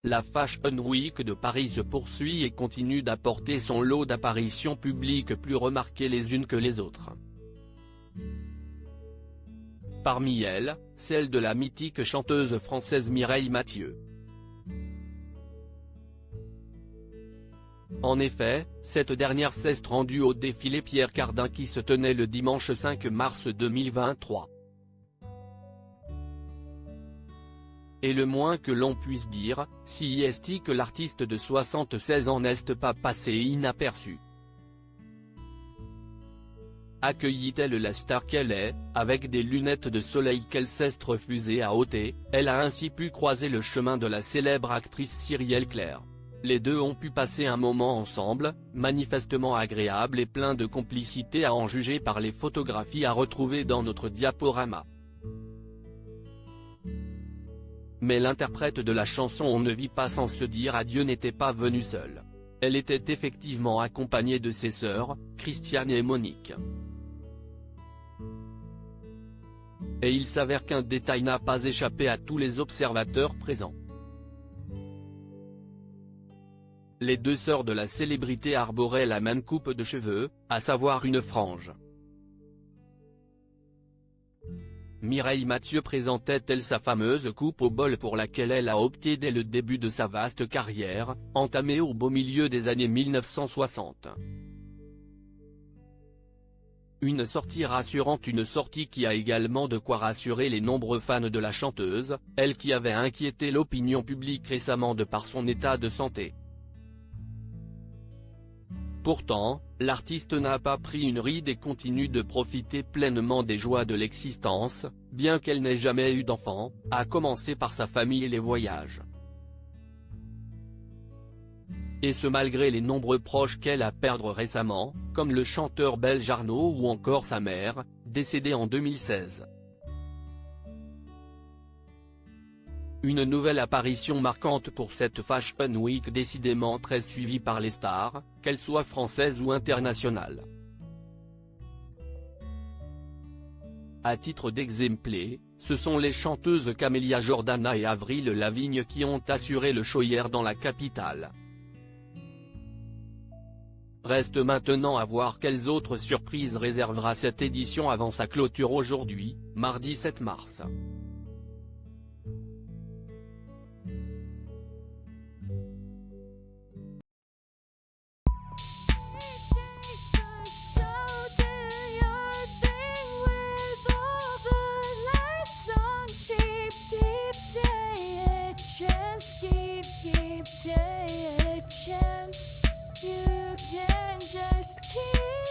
La Fashion Week de Paris se poursuit et continue d'apporter son lot d'apparitions publiques plus remarquées les unes que les autres. Parmi elles, celle de la mythique chanteuse française Mireille Mathieu. En effet, cette dernière s'est rendue au défilé Pierre Cardin qui se tenait le dimanche 5 mars 2023. Et le moins que l'on puisse dire, si est que l'artiste de 76 ans n'est pas passé inaperçu. Accueillit-elle la star qu'elle est, avec des lunettes de soleil qu'elle s'est refusée à ôter, elle a ainsi pu croiser le chemin de la célèbre actrice Cyrielle Claire. Les deux ont pu passer un moment ensemble, manifestement agréable et plein de complicité à en juger par les photographies à retrouver dans notre diaporama. Mais l'interprète de la chanson On ne vit pas sans se dire adieu n'était pas venue seule. Elle était effectivement accompagnée de ses sœurs, Christiane et Monique. Et il s'avère qu'un détail n'a pas échappé à tous les observateurs présents. Les deux sœurs de la célébrité arboraient la même coupe de cheveux, à savoir une frange. Mireille Mathieu présentait-elle sa fameuse coupe au bol pour laquelle elle a opté dès le début de sa vaste carrière, entamée au beau milieu des années 1960. Une sortie rassurante, une sortie qui a également de quoi rassurer les nombreux fans de la chanteuse, elle qui avait inquiété l'opinion publique récemment de par son état de santé. Pourtant, l'artiste n'a pas pris une ride et continue de profiter pleinement des joies de l'existence, bien qu'elle n'ait jamais eu d'enfant, à commencer par sa famille et les voyages. Et ce malgré les nombreux proches qu'elle a perdus récemment, comme le chanteur belge Arnaud ou encore sa mère, décédée en 2016. Une nouvelle apparition marquante pour cette Fashion Week décidément très suivie par les stars, qu'elles soient françaises ou internationales. À titre d'exemple, ce sont les chanteuses Camélia Jordana et Avril Lavigne qui ont assuré le show hier dans la capitale. Reste maintenant à voir quelles autres surprises réservera cette édition avant sa clôture aujourd'hui, mardi 7 mars. You can just keep